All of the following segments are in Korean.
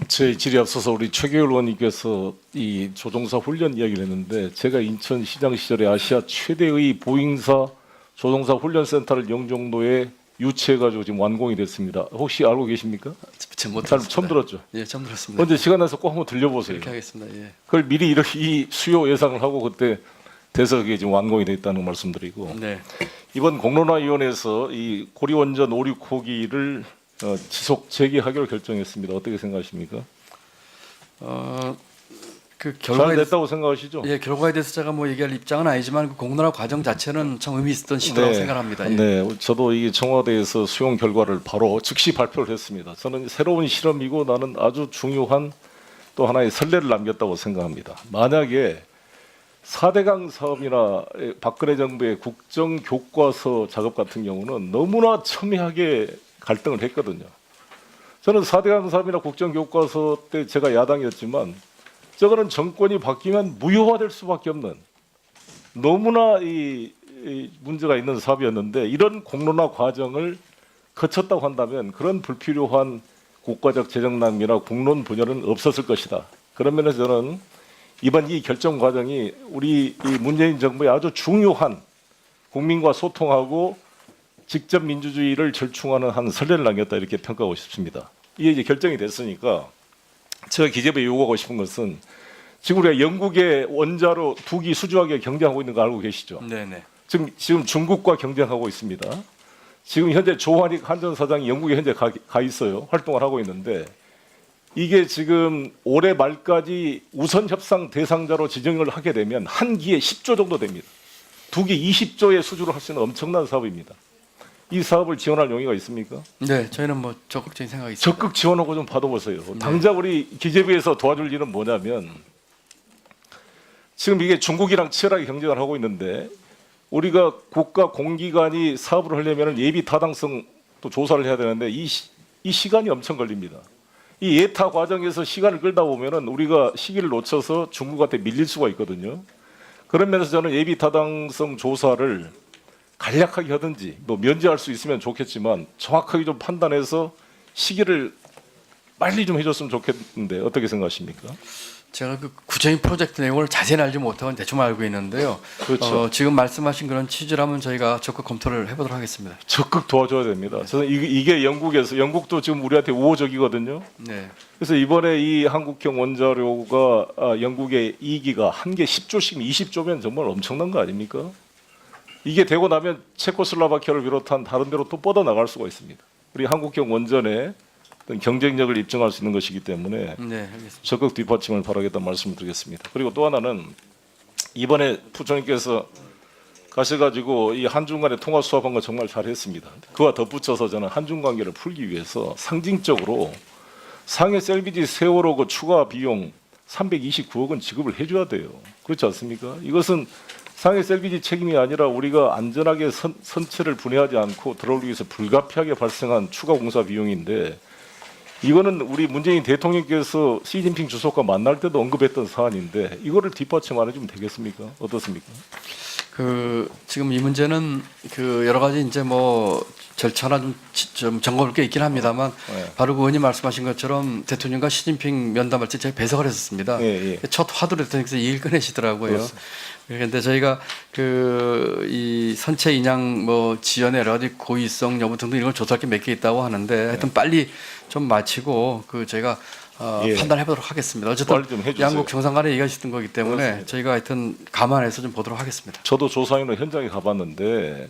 제 질에 앞서서 우리 최규일 의원님께서 이 조종사 훈련 이야기를 했는데 제가 인천시장 시절에 아시아 최대의 보잉사 조종사 훈련센터를 영종도에 유치해가지고 지금 완공이 됐습니다. 혹시 알고 계십니까? 잘 처음 들었죠? 예, 처음 들었습니다. 언제 시간 나서 꼭 한번 들려보세요. 그렇게 하겠습니다. 예. 그걸 미리 이렇게 이 수요 예상을 하고 그때 돼서 그게 지금 완공이 됐다는 말씀드리고 네. 이번 공론화위원회에서 이 고리원전 5, 6호기를 지속 재개하기로 결정했습니다. 어떻게 생각하십니까? 그 잘 결과에 됐다고 생각하시죠? 예, 결과에 대해서 제가 뭐 얘기할 입장은 아니지만 그 공론화 과정 자체는 참 의미 있었던 시도라고 생각합니다. 예. 네, 저도 이 청와대에서 수용 결과를 바로 즉시 발표를 했습니다. 저는 새로운 실험이고 나는 아주 중요한 또 하나의 선례를 남겼다고 생각합니다. 만약에 4대강 사업이나 박근혜 정부의 국정교과서 작업 같은 경우는 너무나 첨예하게 갈등을 했거든요. 저는 4대강 사업이나 국정교과서 때 제가 야당이었지만 저거는 정권이 바뀌면 무효화될 수밖에 없는 너무나 이 문제가 있는 사업이었는데 이런 공론화 과정을 거쳤다고 한다면 그런 불필요한 국가적 재정 낭비나 국론 분열은 없었을 것이다. 그런 면에서 저는 이번 이 결정 과정이 우리 이 문재인 정부의 아주 중요한 국민과 소통하고 직접 민주주의를 절충하는 한 선례를 남겼다 이렇게 평가하고 싶습니다. 이게 이제 결정이 됐으니까 제가 기재부에 요구하고 싶은 것은 지금 우리가 영국의 원자로 2기 수주하게 경쟁하고 있는 거 알고 계시죠? 네네. 지금 중국과 경쟁하고 있습니다. 지금 현재 조한익 한전사장이 영국에 현재 가 있어요. 활동을 하고 있는데 이게 지금 올해 말까지 우선 협상 대상자로 지정을 하게 되면 한 기에 10조 정도 됩니다. 2기 20조의 수주를 할 수 있는 엄청난 사업입니다. 이 사업을 지원할 용의가 있습니까? 네, 저희는 뭐 적극적인 생각이 있습니다. 적극 지원하고 좀 받아보세요. 당장 우리 기재부에서 도와줄 일은 뭐냐면 지금 이게 중국이랑 치열하게 경쟁을 하고 있는데 우리가 국가 공기관이 사업을 하려면 예비 타당성 또 조사를 해야 되는데 이 시간이 엄청 걸립니다. 이 예타 과정에서 시간을 끌다 보면은 우리가 시기를 놓쳐서 중국한테 밀릴 수가 있거든요. 그런 면에서 저는 예비 타당성 조사를 간략하게 하든지 뭐 면제할 수 있으면 좋겠지만 정확하게 좀 판단해서 시기를 빨리 좀 해줬으면 좋겠는데 어떻게 생각하십니까? 제가 그 구체적인 프로젝트 내용을 자세히 알지 못하고 대충 알고 있는데요. 그렇죠. 지금 말씀하신 그런 취지라면 저희가 적극 검토를 해보도록 하겠습니다. 적극 도와줘야 됩니다. 저는 이게 영국도 지금 우리한테 우호적이거든요. 네. 그래서 이번에 이 한국형 원자료가 영국의 2기가 한 개 10조씩 20조면 정말 엄청난 거 아닙니까? 이게 되고 나면 체코슬로바키아를 비롯한 다른 데로 또 뻗어 나갈 수가 있습니다. 우리 한국형 원전의 어떤 경쟁력을 입증할 수 있는 것이기 때문에 네, 알겠습니다. 적극 뒷받침을 바라겠다는 말씀을 드리겠습니다. 그리고 또 하나는 이번에 부총리께서 가셔가지고 이 한중 간의 통화 수합한 거 정말 잘했습니다. 그와 덧붙여서 저는 한중 관계를 풀기 위해서 상징적으로 상해 LPG 세월호 그 추가 비용 329억은 지급을 해줘야 돼요. 그렇지 않습니까? 이것은 상해 LPG 책임이 아니라 우리가 안전하게 선체를 분해하지 않고 들어오기 위해서 불가피하게 발생한 추가 공사 비용인데 이거는 우리 문재인 대통령께서 시진핑 주석과 만날 때도 언급했던 사안인데 이거를 뒷받침 안 해주면 되겠습니까? 어떻습니까? 지금 이 문제는 여러 가지 이제 뭐 절차나 좀 점검할 게 있긴 합니다만 네. 바로 그 의원님 말씀하신 것처럼 대통령과 시진핑 면담할 때 제가 배석을 했었습니다. 예. 첫 화두를 대통령께서 이일 꺼내시더라고요. 그렇습니다. 그런데 저희가 이 선체 인양 뭐 지연의 여러 가지 고의성 여부 등등 이런 걸 조사할 게 몇 개 있다고 하는데 하여튼 빨리 좀 마치고 저희가 예. 판단해 보도록 하겠습니다. 빨리 좀 어쨌든 해주세요. 양국 정상 간에 얘기하셨던 거기 때문에 그렇습니다. 저희가 하여튼 감안해서 좀 보도록 하겠습니다. 저도 조사인으로 현장에 가봤는데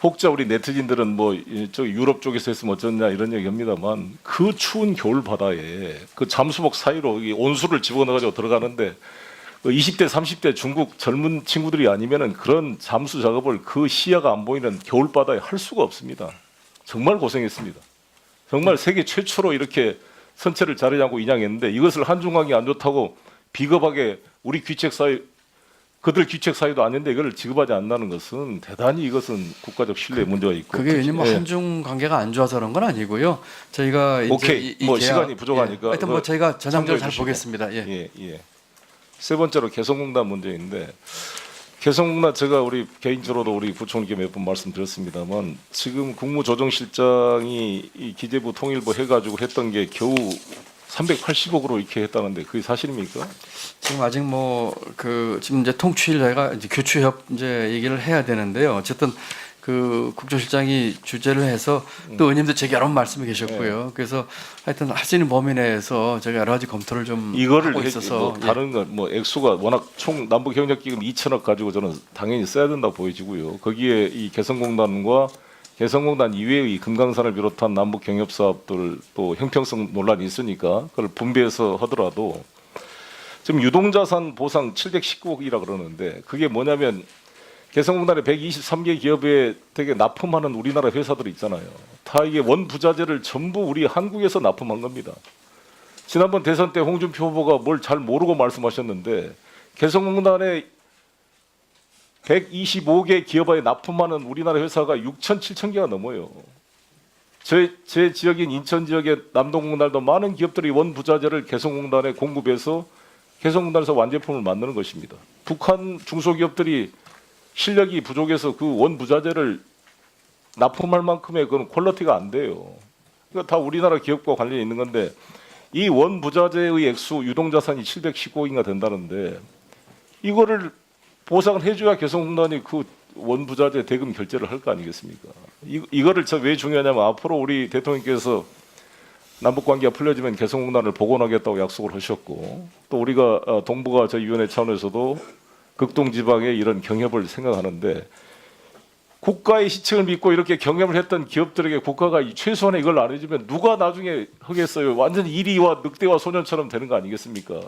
혹자 우리 네티즌들은 뭐 저기 유럽 쪽에서 했으면 어쩌냐 이런 얘기합니다만 그 추운 겨울 바다에 그 잠수복 사이로 이 온수를 집어넣어가지고 들어가는데 20대 30대 중국 젊은 친구들이 아니면은 그런 잠수 작업을 그 시야가 안 보이는 겨울 바다에 할 수가 없습니다. 정말 고생했습니다. 정말 세계 최초로 이렇게 선체를 자르지 않고 인양했는데 이것을 한중관계 안 좋다고 비겁하게 우리 귀책 사유 그들 귀책 사유도 아닌데 이걸 지급하지 않는다는 것은 대단히 이것은 국가적 신뢰에 문제가 있고 그게 왜냐면 예. 한중 관계가 안 좋아서 그런 건 아니고요. 저희가 이제 오케이. 이 뭐 계약- 시간이 부족하니까 하여튼 뭐 저희가 전향적으로 잘 참고해 주시고. 보겠습니다. 예. 예. 세 번째로 개성공단 문제인데 개성공단 제가 우리 개인적으로도 우리 부총리께 몇 번 말씀드렸습니다만 지금 국무조정실장이 이 기재부 통일부 해가지고 했던 게 겨우 380억으로 이렇게 했다는데 그게 사실입니까? 지금 아직 뭐 그 지금 이제 통추일 저희가 이제 교추협 이제 얘기를 해야 되는데요. 어쨌든 그 국조실장이 주재를 해서 또 의원님도 제게 여러 번 말씀해 계셨고요. 그래서 하여튼 할 수 있는 범위 내에서 제가 여러 가지 검토를 좀 이거를 하고 했지, 있어서 뭐 다른 건 뭐 액수가 워낙 총 남북 협력 기금 2천억 가지고 저는 당연히 써야 된다고 보여지고요. 거기에 이 개성공단과 개성공단 이외의 금강산을 비롯한 남북 경협 사업들 또 형평성 논란이 있으니까 그걸 분배해서 하더라도 지금 유동자산 보상 719억이라 그러는데 그게 뭐냐면 개성공단에 123개 기업에 되게 납품하는 우리나라 회사들이 있잖아요. 다 이게 원부자재를 전부 우리 한국에서 납품한 겁니다. 지난번 대선 때 홍준표 후보가 뭘 잘 모르고 말씀하셨는데 개성공단에 125개 기업에 납품하는 우리나라 회사가 6천, 7천 개가 넘어요. 제 지역인 인천 지역의 남동공단도 많은 기업들이 원부자재를 개성공단에 공급해서 개성공단에서 완제품을 만드는 것입니다. 북한 중소기업들이 실력이 부족해서 그 원부자재를 납품할 만큼의 그런 퀄리티가 안 돼요. 그러니까 다 우리나라 기업과 관련이 있는 건데 이 원부자재의 액수 유동자산이 719억인가 된다는데 이거를 보상을 해줘야 개성공단이 그 원부자재 대금 결제를 할 거 아니겠습니까? 이거를 왜 중요하냐면 앞으로 우리 대통령께서 남북관계가 풀려지면 개성공단을 복원하겠다고 약속을 하셨고 또 우리가 동북아 저위원회 차원에서도 극동지방에 이런 경협을 생각하는데 국가의 시책을 믿고 이렇게 경협을 했던 기업들에게 국가가 최소한의 이걸 안 해주면 누가 나중에 하겠어요? 완전 이리와 늑대와 소년처럼 되는 거 아니겠습니까?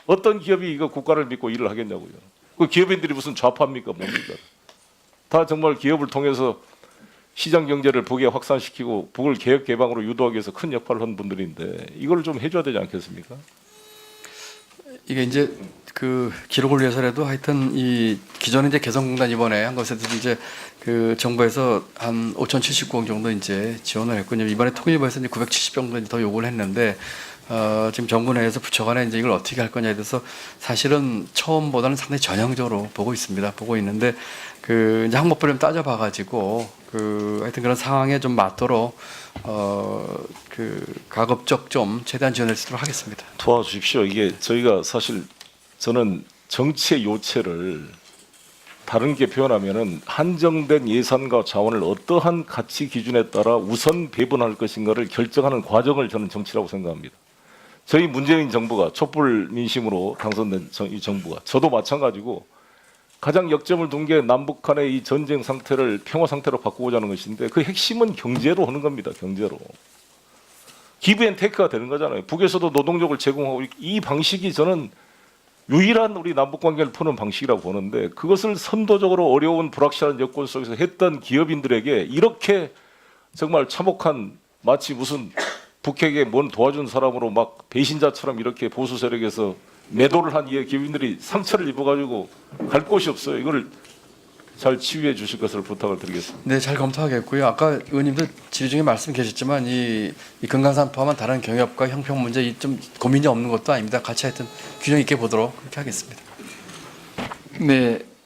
어떤 기업이 이거 국가를 믿고 일을 하겠냐고요. 그 기업인들이 무슨 좌파입니까? 뭡니까? 다 정말 기업을 통해서 시장 경제를 북에 확산시키고 북을 개혁 개방으로 유도하기 위해서 큰 역할을 한 분들인데 이걸 좀 해줘야 되지 않겠습니까? 이게 이제 그 기록을 위해서라도 하여튼 이 기존에 이제 개성공단 이번에 한 것에 대해서 이제 그 정부에서 한 5,079억 정도 이제 지원을 했군요. 이번에 통일부에서 이제 970 정도 더 요구를 했는데 지금 정부 내에서 부처 간에 이제 이걸 어떻게 할 거냐에 대해서 사실은 처음보다는 상당히 전향적으로 보고 있습니다. 보고 있는데 그 이제 항목별로 따져봐가지고 그 하여튼 그런 상황에 좀 맞도록 그 가급적 좀 최대한 지원할 수 있도록 하겠습니다. 도와주십시오. 이게 저희가 사실 저는 정치의 요체를 다른 게 표현하면은 한정된 예산과 자원을 어떠한 가치 기준에 따라 우선 배분할 것인가를 결정하는 과정을 저는 정치라고 생각합니다. 저희 문재인 정부가 촛불 민심으로 당선된 이 정부가 저도 마찬가지고 가장 역점을 둔 게 남북 간의 이 전쟁 상태를 평화 상태로 바꾸고자 하는 것인데 그 핵심은 경제로 하는 겁니다. 경제로. 기브앤테이크가 되는 거잖아요. 북에서도 노동력을 제공하고 이 방식이 저는 유일한 우리 남북 관계를 푸는 방식이라고 보는데 그것을 선도적으로 어려운 불확실한 여건 속에서 했던 기업인들에게 이렇게 정말 참혹한 마치 무슨 북핵에 뭔 도와준 사람으로 막 배신자처럼 이렇게 보수 세력에서 매도를 한 이 기업인들이 상처를 입어가지고 갈 곳이 없어요. 이걸 잘 치유해 주실 것을 부탁을 드리겠습니다. 네, 잘 검토하겠고요. 아까 의원님도 질의 중에 말씀 계셨지만 이 금강산 포함한 다른 경협과 형평 문제 좀 고민이 없는 것도 아닙니다. 같이 하여튼 균형 있게 보도록 그렇게 하겠습니다. 네,